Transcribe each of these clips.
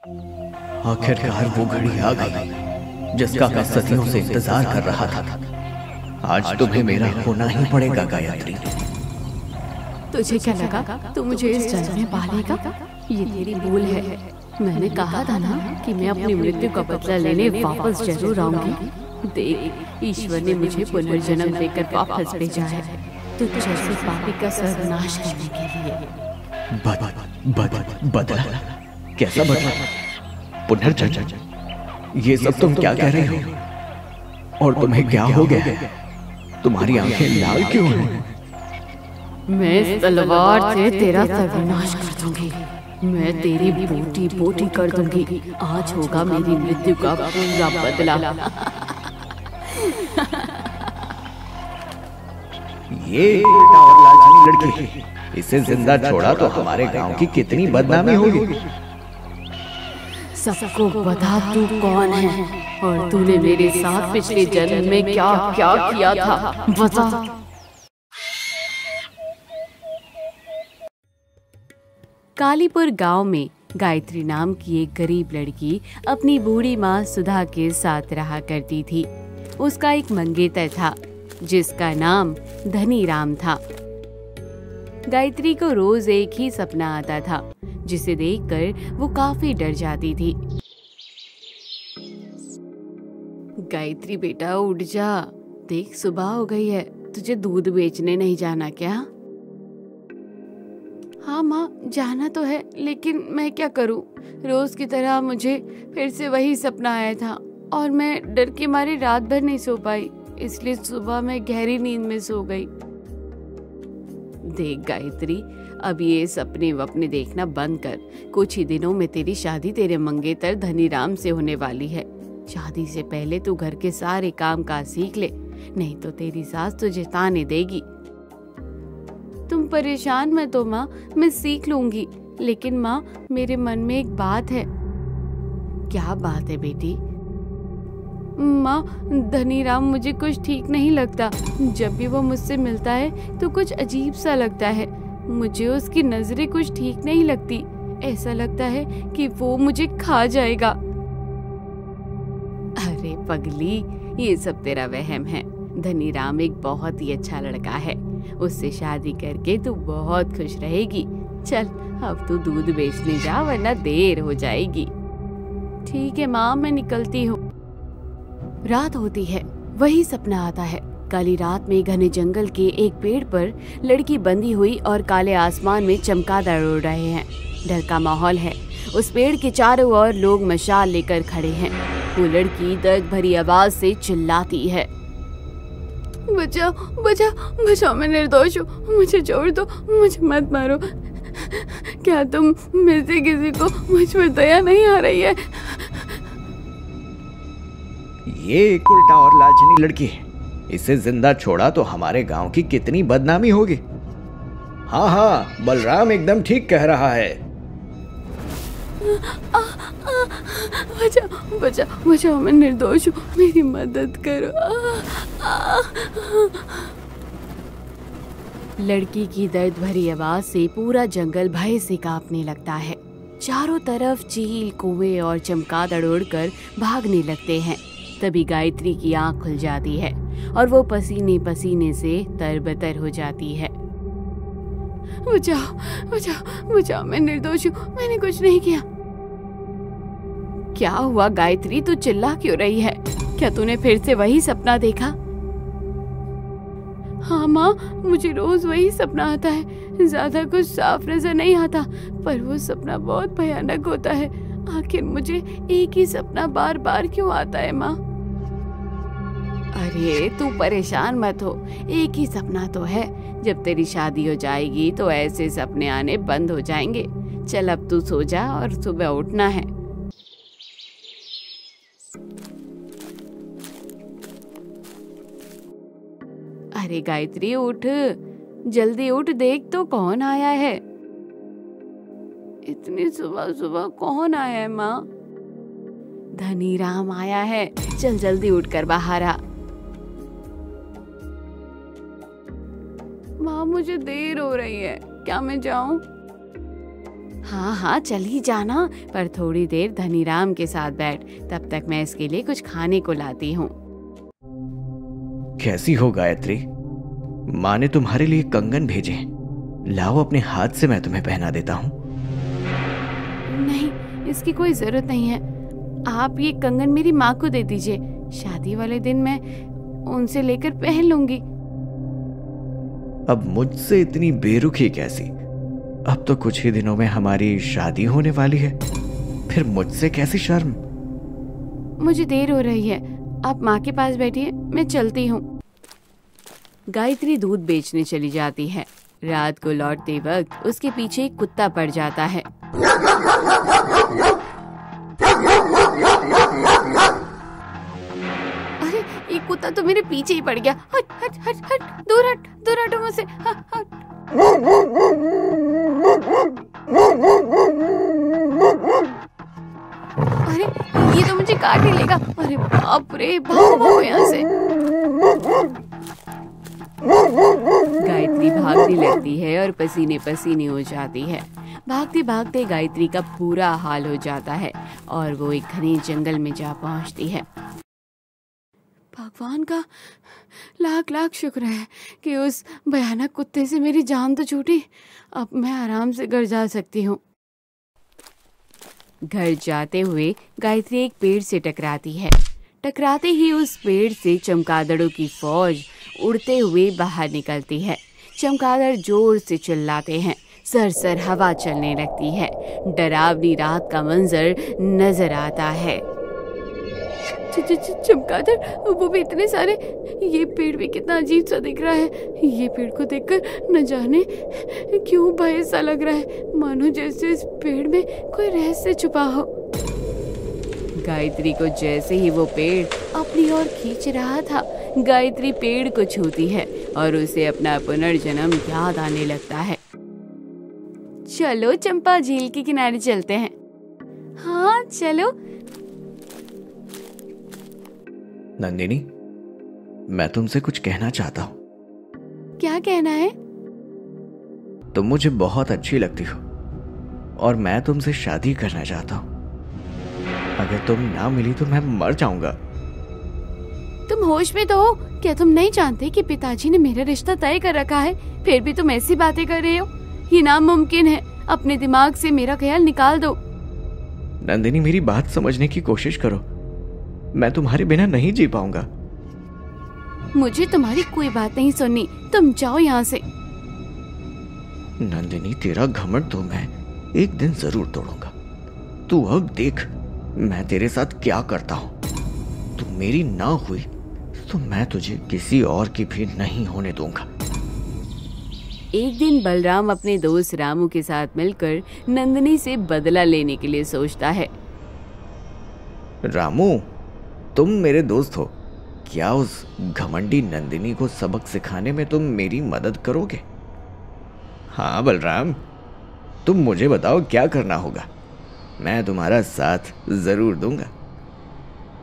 आखिरकार वो घड़ी आ गई जिसका मैं सदियों से इंतजार कर रहा था। आज तुम्हें मेरा होना ही पड़ेगा गायत्री। तुझे क्या लगा तू मुझे इस जन्म में पालेगा? ये तेरी भूल है। मैंने कहा था ना कि मैं अपनी मृत्यु का बदला लेने वापस जरूर आऊंगी। देख, ईश्वर ने मुझे पुनर्जन्म देकर वापस भेजा है तुझ जैसे पापी का सर्वनाश करने के लिए। बदला? कैसा बदला? पुनर्जन्म? ये सब तुम क्या कह रहे हो? और तुम्हें क्या हो गया है? तुम्हारी आंखें लाल क्यों हैं? मैं इस तलवार से तेरा सर्वनाश कर दूंगी। मैं तेरी बोटी बोटी कर दूंगी। आज होगा मेरी मृत्यु का पूरा बदला। ये उल्टा और लालची लड़की, इसे जिंदा छोड़ा तो हमारे गांव की कितनी बदनामी होगी। सबको बता तू कौन है और तूने मेरे साथ पिछले जन्म में क्या क्या किया था, बता। कालीपुर गांव में गायत्री नाम की एक गरीब लड़की अपनी बूढ़ी माँ सुधा के साथ रहा करती थी। उसका एक मंगेतर था जिसका नाम धनीराम था। गायत्री को रोज एक ही सपना आता था जिसे देखकर वो काफी डर जाती थी। गायत्री बेटा उठ जा, देख सुबह हो गई है। तुझे दूध बेचने नहीं जाना क्या? हाँ माँ, जाना तो है, लेकिन मैं क्या करूँ? रोज की तरह मुझे फिर से वही सपना आया था और मैं डर के मारे रात भर नहीं सो पाई, इसलिए सुबह मैं गहरी नींद में सो गई। देख गायत्री, अब ये सपने वपने देखना बंद कर। कुछ ही दिनों में तेरी शादी तेरे मंगेतर धनीराम से होने वाली है। शादी से पहले तू घर के सारे काम काज सीख ले, नहीं तो तेरी सास तुझे ताने देगी। तुम परेशान मत हो माँ, मैं सीख लूंगी। लेकिन माँ, मेरे मन में एक बात है। क्या बात है बेटी? माँ, धनीराम मुझे कुछ ठीक नहीं लगता। जब भी वो मुझसे मिलता है तो कुछ अजीब सा लगता है। मुझे उसकी नजरें कुछ ठीक नहीं लगती। ऐसा लगता है कि वो मुझे खा जाएगा। अरे पगली, ये सब तेरा वहम है। धनीराम एक बहुत ही अच्छा लड़का है। उससे शादी करके तू बहुत खुश रहेगी। चल अब तू दूध बेचने जा, वरना देर हो जाएगी। ठीक है माँ, मैं निकलती हूँ। रात होती है, वही सपना आता है। काली रात में घने जंगल के एक पेड़ पर लड़की बंधी हुई और काले आसमान में चमगादड़ उड़ रहे हैं। डर का माहौल है। उस पेड़ के चारों ओर लोग मशाल लेकर खड़े हैं। वो लड़की दर्द भरी आवाज से चिल्लाती है, बचाओ बचाओ बचाओ, मैं निर्दोष हूँ, मुझे छोड़ दो, मुझे मत मारो। क्या तुम में से किसी को मुझ पर दया नहीं आ रही है? ये एक उल्टा और लालची लड़की है, इसे जिंदा छोड़ा तो हमारे गांव की कितनी बदनामी होगी। हाँ हाँ, बलराम एकदम ठीक कह रहा है। बचाओ बचाओ बचाओ, मैं निर्दोष हूँ, मेरी मदद करो। लड़की की दर्द भरी आवाज से पूरा जंगल भय से कांपने लगता है। चारों तरफ चील, कौवे और चमगादड़ उड़कर भागने लगते हैं। तभी गायत्री की आंख खुल जाती है और वो पसीने पसीने से तरबतर हो जाती है। बचाओ बचाओ बचाओ, मैं निर्दोष हूँ, मैंने कुछ नहीं किया। क्या हुआ गायत्री, तू चिल्ला क्यों रही है? क्या तूने फिर से वही सपना देखा? हाँ माँ, मुझे रोज वही सपना आता है। ज्यादा कुछ साफ नजर नहीं आता, पर वो सपना बहुत भयानक होता है। आखिर मुझे एक ही सपना बार बार क्यों आता है माँ? अरे तू परेशान मत हो, एक ही सपना तो है। जब तेरी शादी हो जाएगी तो ऐसे सपने आने बंद हो जाएंगे। चल अब तू सो जा और सुबह उठना है। अरे गायत्री उठ, जल्दी उठ, देख तो कौन आया है। इतनी सुबह सुबह कौन आया है माँ? धनीराम आया है, चल जल्दी उठकर बाहर आ। माँ मुझे देर हो रही है, क्या मैं जाऊं? हाँ हाँ चल ही जाना, पर थोड़ी देर धनीराम के साथ बैठ, तब तक मैं इसके लिए कुछ खाने को लाती हूँ। कैसी हो गायत्री? माँ ने तुम्हारे लिए कंगन भेजे हैं, लाओ अपने हाथ से मैं तुम्हें पहना देता हूँ। नहीं, इसकी कोई जरूरत नहीं है। आप ये कंगन मेरी माँ को दे दीजिए, शादी वाले दिन मैं उनसे लेकर पहन लूंगी। अब मुझसे इतनी बेरुखी कैसी? अब तो कुछ ही दिनों में हमारी शादी होने वाली है, फिर मुझसे कैसी शर्म? मुझे देर हो रही है, आप माँ के पास बैठिए, मैं चलती हूँ। गायत्री दूध बेचने चली जाती है। रात को लौटते वक्त उसके पीछे एक कुत्ता पड़ जाता है। अरे ये कुत्ता तो मेरे पीछे ही पड़ गया। हट हट हट हट, दूर हट मुझसे, हट हट। अरे ये तो मुझे काट ही लेगा। अरे बाप रे, भागो यहाँ से। गायत्री भागने लगती है और पसीने पसीने हो जाती है। भागते भागते गायत्री का पूरा हाल हो जाता है और वो एक घने जंगल में जा पहुंचती है। भगवान का लाख लाख शुक्र है कि उस भयानक कुत्ते से मेरी जान तो छूटी। अब मैं आराम से घर जा सकती हूँ। घर जाते हुए गायत्री एक पेड़ से टकराती है। टकराते ही उस पेड़ से चमगादड़ों की फौज उड़ते हुए बाहर निकलती है। चमगादड़ जोर से चिल्लाते हैं, सरसर हवा चलने लगती है। डरावनी रात का मंजर नजर आता है। चमगादड़, वो भी इतने सारे। ये पेड़ भी कितना अजीब सा दिख रहा है। ये पेड़ को देखकर न जाने क्यों भय सा लग रहा है, मानो जैसे इस पेड़ में कोई रहस्य छुपा हो। गायत्री को जैसे ही वो पेड़ अपनी ओर खींच रहा था, गायत्री पेड़ को छूती है और उसे अपना पुनर्जन्म याद आने लगता है। चलो चंपा, झील के किनारे चलते हैं। हाँ चलो। नंदिनी, मैं तुमसे कुछ कहना चाहता हूँ। क्या कहना है? तुम मुझे बहुत अच्छी लगती हो और मैं तुमसे शादी करना चाहता हूँ। अगर तुम ना मिली तो मैं मर जाऊंगा। तुम होश में तो हो? क्या तुम नहीं जानते कि पिताजी ने मेरा रिश्ता तय कर रखा है? फिर भी तुम ऐसी बातें कर रहे हो। ये नामुमकिन है। अपने दिमाग से मेरा ख्याल निकाल दो। नंदिनी, मेरी बात समझने की कोशिश करो। मैं तुम्हारे बिना नहीं जी पाऊंगा। मुझे तुम्हारी कोई बात नहीं सुननी। तुम जाओ यहाँ से। नंदिनी, तेरा घमंड तो मैं एक दिन जरूर तोड़ूंगा। तू अब देख मैं तेरे साथ क्या करता हूँ। तू मेरी ना हुई तो मैं तुझे किसी और की भी नहीं होने दूंगा। एक दिन बलराम अपने दोस्त रामू के साथ मिलकर नंदिनी से बदला लेने के लिए सोचता है। रामू, तुम मेरे दोस्त हो, क्या उस घमंडी नंदिनी को सबक सिखाने में तुम मेरी मदद करोगे? हाँ बलराम, तुम मुझे बताओ क्या करना होगा, मैं तुम्हारा साथ जरूर दूंगा।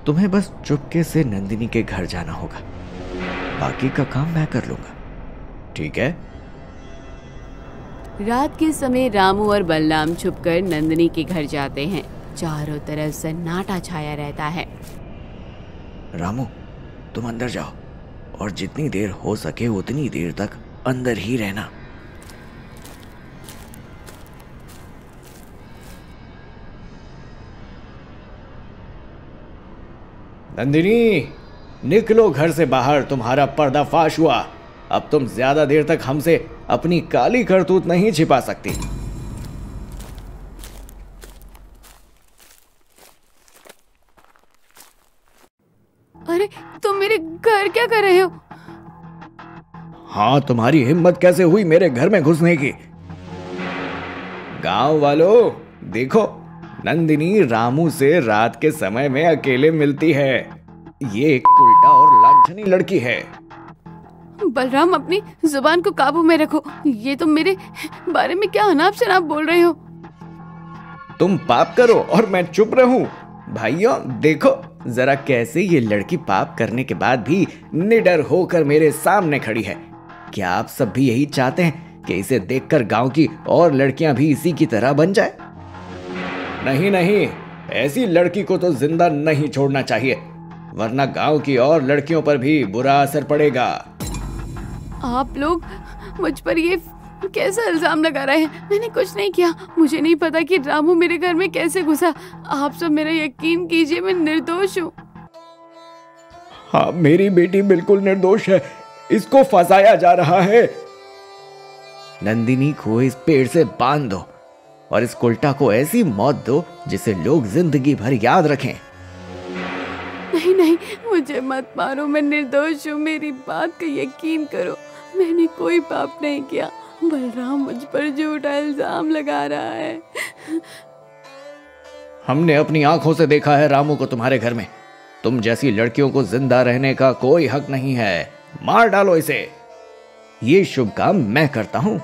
तुम्हें बस चुपके से नंदिनी के घर जाना होगा, बाकी का काम मैं कर लूंगा, ठीक है? रात के समय रामू और बलराम छुपकर नंदिनी के घर जाते हैं। चारों तरफ सन्नाटा छाया रहता है। रामू, तुम अंदर जाओ और जितनी देर हो सके उतनी देर तक अंदर ही रहना। नंदिनी, निकलो घर से बाहर, तुम्हारा पर्दाफाश हुआ। अब तुम ज्यादा देर तक हमसे अपनी काली करतूत नहीं छिपा सकती। अरे तुम मेरे घर क्या कर रहे हो? हाँ, तुम्हारी हिम्मत कैसे हुई मेरे घर में घुसने की? गांव वालों देखो, नंदिनी रामू से रात के समय में अकेले मिलती है। ये एक उल्टा और लांछनी लड़की है। बलराम, अपनी जुबान को काबू में रखो। ये तुम मेरे बारे में क्या अनाप शनाप बोल रहे हो? तुम पाप करो और मैं चुप रहूं? भाइयों देखो जरा कैसे ये लड़की पाप करने के बाद भी निडर होकर मेरे सामने खड़ी है। क्या आप सब भी यही चाहते हैं कि इसे देखकर गांव की और लड़कियां भी इसी की तरह बन जाए? नहीं नहीं, ऐसी लड़की को तो जिंदा नहीं छोड़ना चाहिए, वरना गांव की और लड़कियों पर भी बुरा असर पड़ेगा। आप लोग मुझ पर ये कैसा इल्जाम लगा रहे हैं? मैंने कुछ नहीं किया। मुझे नहीं पता कि रामू मेरे घर में कैसे घुसा। आप सब मेरा यकीन कीजिए, मैं निर्दोष हूँ। हाँ, मेरी बेटी बिल्कुल निर्दोष है, इसको फंसाया जा रहा है। नंदिनी को इस पेड़ से बांध दो और इस उल्टा को ऐसी मौत दो जिसे लोग जिंदगी भर याद रखें। नहीं नहीं, मुझे मत मारो, मैं निर्दोष हूँ। मेरी बात का यकीन करो, मैंने कोई पाप नहीं किया। बलराम मुझ पर झूठा इल्जाम लगा रहा है। हमने अपनी आंखों से देखा है रामू को तुम्हारे घर में। तुम जैसी लड़कियों को जिंदा रहने का कोई हक नहीं है। मार डालो इसे। ये शुभ काम मैं करता हूं।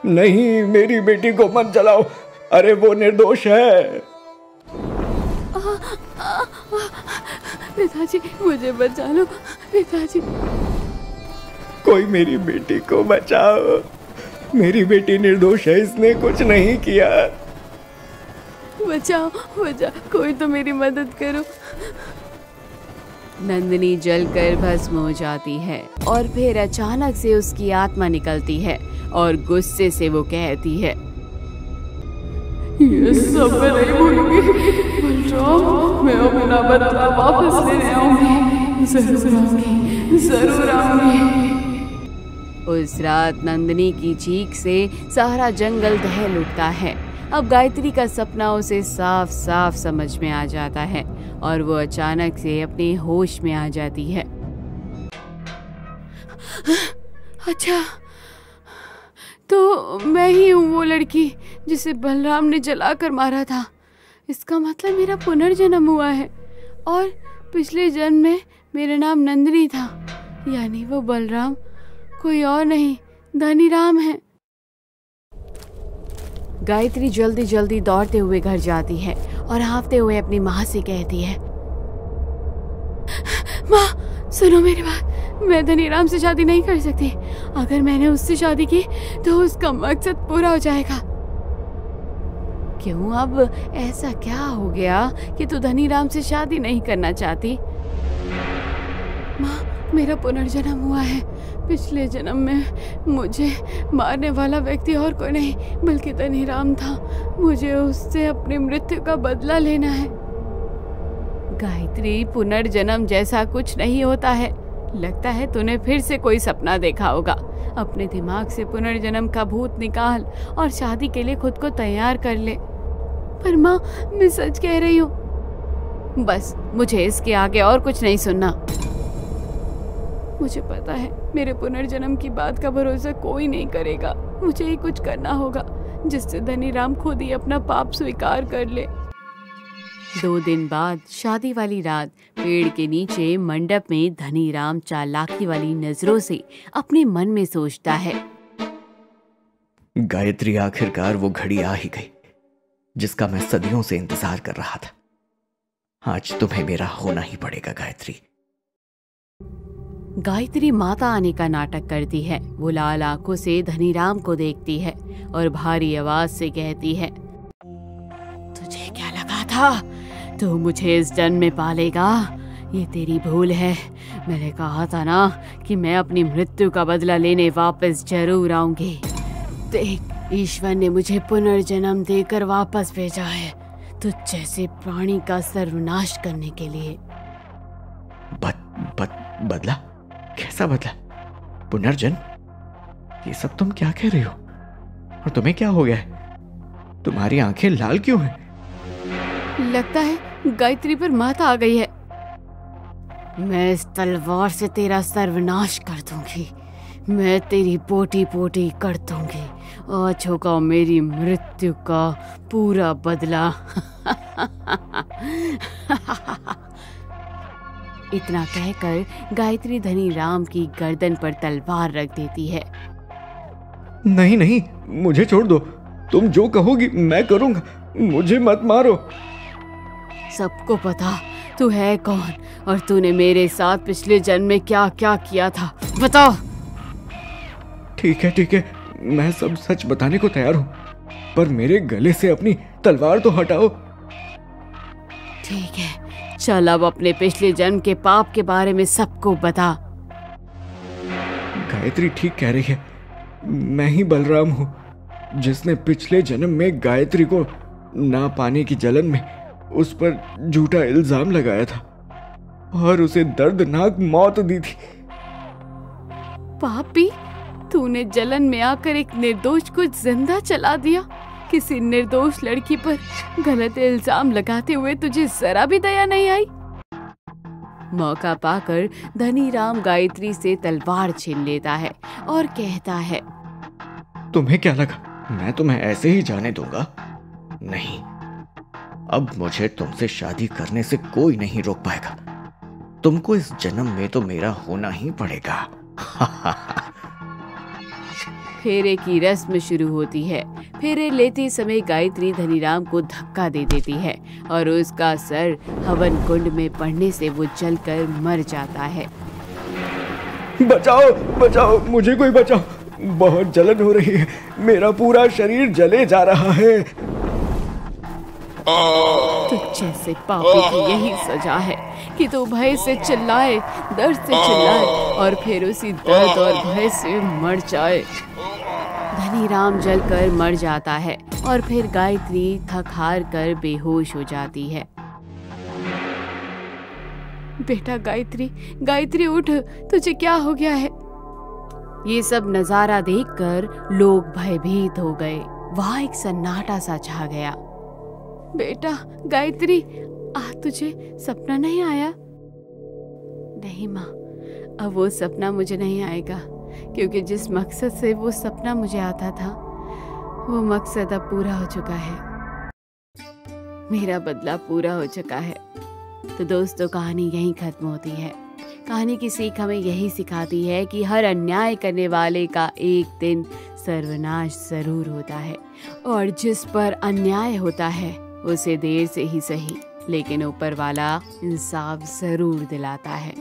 नहीं, मेरी बेटी को मत जलाओ। अरे वो निर्दोष है। पिताजी, मुझे बचा लो। पिताजी, कोई मेरी बेटी को बचाओ। मेरी बेटी निर्दोष है, इसने कुछ नहीं किया। बचाओ बचाओ, कोई तो मेरी मदद करो। नंदिनी जलकर भस्म हो जाती है और फिर अचानक से उसकी आत्मा निकलती है और गुस्से से वो कहती है, ये सब मैं नहीं भूलूंगी। बलराम, मैं अपना बदला वापस लेने आऊंगी। जरूर आऊंगी, जरूर आऊंगी। उस रात नंदिनी की चीख से सारा जंगल दहल उठता है। अब गायत्री का सपना उसे साफ साफ समझ में आ जाता है और वो अचानक से अपने होश में आ जाती है। अच्छा, तो मैं ही हूँ वो लड़की जिसे बलराम ने जलाकर मारा था। इसका मतलब मेरा पुनर्जन्म हुआ है और पिछले जन्म में मेरा नाम नंदिनी था। यानी वो बलराम कोई और नहीं, धनीराम है। गायत्री जल्दी जल्दी दौड़ते हुए घर जाती है और हाँफते हुए अपनी माँ से कहती है, माँ सुनो मेरी बात, मैं धनीराम से शादी नहीं कर सकती। अगर मैंने उससे शादी की तो उसका मकसद पूरा हो जाएगा। क्यों, अब ऐसा क्या हो गया कि तू धनीराम से शादी नहीं करना चाहती? माँ, मेरा पुनर्जन्म हुआ है। पिछले जन्म में मुझे मारने वाला व्यक्ति और कोई नहीं बल्कि धनीराम था। मुझे उससे अपनी मृत्यु का बदला लेना है। गायत्री, पुनर्जन्म जैसा कुछ नहीं होता है। लगता है तूने फिर से कोई सपना देखा होगा। अपने दिमाग से पुनर्जन्म का भूत निकाल और शादी के लिए खुद को तैयार कर ले। पर माँ, मैं सच कह रही हूँ। बस मुझे इसके आगे और कुछ नहीं सुनना। मुझे पता है मेरे पुनर्जन्म की बात का भरोसा कोई नहीं करेगा। मुझे ही कुछ करना होगा जिससे धनीराम खुद ही अपना पाप स्वीकार कर ले। 2 दिन बाद शादी वाली रात पेड़ के नीचे मंडप में धनीराम चालाकी वाली नजरों से अपने मन में सोचता है, गायत्री, आखिरकार वो घड़ी आ ही गई जिसका मैं सदियों से इंतजार कर रहा था। आज तुम्हें मेरा होना ही पड़ेगा गायत्री। गायत्री माता आने का नाटक करती है। वो लाल आंखों से धनीराम को देखती है और भारी आवाज से कहती है, तुझे क्या लगा था तू मुझे इस जन्म में पालेगा? ये तेरी भूल है। मैंने कहा था ना कि मैं अपनी मृत्यु का बदला लेने वापस जरूर आऊंगी। देख, ईश्वर ने मुझे पुनर्जन्म देकर वापस भेजा है, तुझ जैसे प्राणी का सर्वनाश करने के लिए। बदला? कैसा बदला? पुनर्जन्म? ये सब तुम क्या कह रही हो? और तुम्हें क्या हो गया है? तुम्हारी आंखें लाल क्यों हैं? लगता है गायत्री पर माता आ गई है। मैं इस तलवार से तेरा सर्वनाश कर दूंगी। मैं तेरी पोटी पोटी कर दूंगी। आज होगा मेरी मृत्यु का पूरा बदला। इतना कहकर गायत्री धनीराम की गर्दन पर तलवार रख देती है। नहीं नहीं, मुझे छोड़ दो। तुम जो कहोगी मैं करूंगा। मुझे मत मारो। सबको पता तू है कौन और तूने मेरे साथ पिछले जन्म में क्या क्या किया था, बता। ठीक है, मैं सब सच बताने को तैयार हूँ, पर मेरे गले से अपनी तलवार तो हटाओ। ठीक है, चल अब अपने पिछले जन्म के पाप के बारे में सबको बता। गायत्री ठीक कह रही है, मैं ही बलराम हूँ जिसने पिछले जन्म में गायत्री को ना पाने की जलन में उस पर झूठा इल्जाम लगाया था और उसे दर्दनाक मौत दी थी। पापी, तूने जलन में आकर एक निर्दोष को जिंदा चला दिया। किसी निर्दोष लड़की पर गलत इल्जाम लगाते हुए तुझे जरा भी दया नहीं आई। मौका पाकर धनीराम गायत्री से तलवार छीन लेता है और कहता है, तुम्हें क्या लगा मैं तुम्हें ऐसे ही जाने दूंगा? नहीं, अब मुझे तुमसे शादी करने से कोई नहीं रोक पाएगा। तुमको इस जन्म में तो मेरा होना ही पड़ेगा। फेरे की रस्म शुरू होती है। फेरे लेते समय गायत्री धनीराम को धक्का दे देती है और उसका सर हवन कुंड में पड़ने से वो जलकर मर जाता है। बचाओ बचाओ, मुझे कोई बचाओ, बहुत जलन हो रही है, मेरा पूरा शरीर जले जा रहा है। तुझ जैसे पापी की यही सजा है कि तू भय से चिल्लाए, दर्द से चिल्लाए और फिर उसी दर्द और भय से मर जाए। धनीराम जलकर मर जाता है और फिर गायत्री थक हार कर बेहोश हो जाती है। बेटा गायत्री, गायत्री उठ, तुझे क्या हो गया है? ये सब नजारा देखकर लोग भयभीत हो गए। वहाँ एक सन्नाटा सा छा गया। बेटा गायत्री, तुझे सपना नहीं आया? नहीं माँ, अब वो सपना मुझे नहीं आएगा, क्योंकि जिस मकसद से वो सपना मुझे आता था वो मकसद अब पूरा हो चुका है। मेरा बदला पूरा हो चुका है। तो दोस्तों, कहानी यहीं खत्म होती है। कहानी की सीख हमें यही सिखाती है कि हर अन्याय करने वाले का एक दिन सर्वनाश जरूर होता है, और जिस पर अन्याय होता है उसे देर से ही सही लेकिन ऊपर वाला इंसाफ जरूर दिलाता है।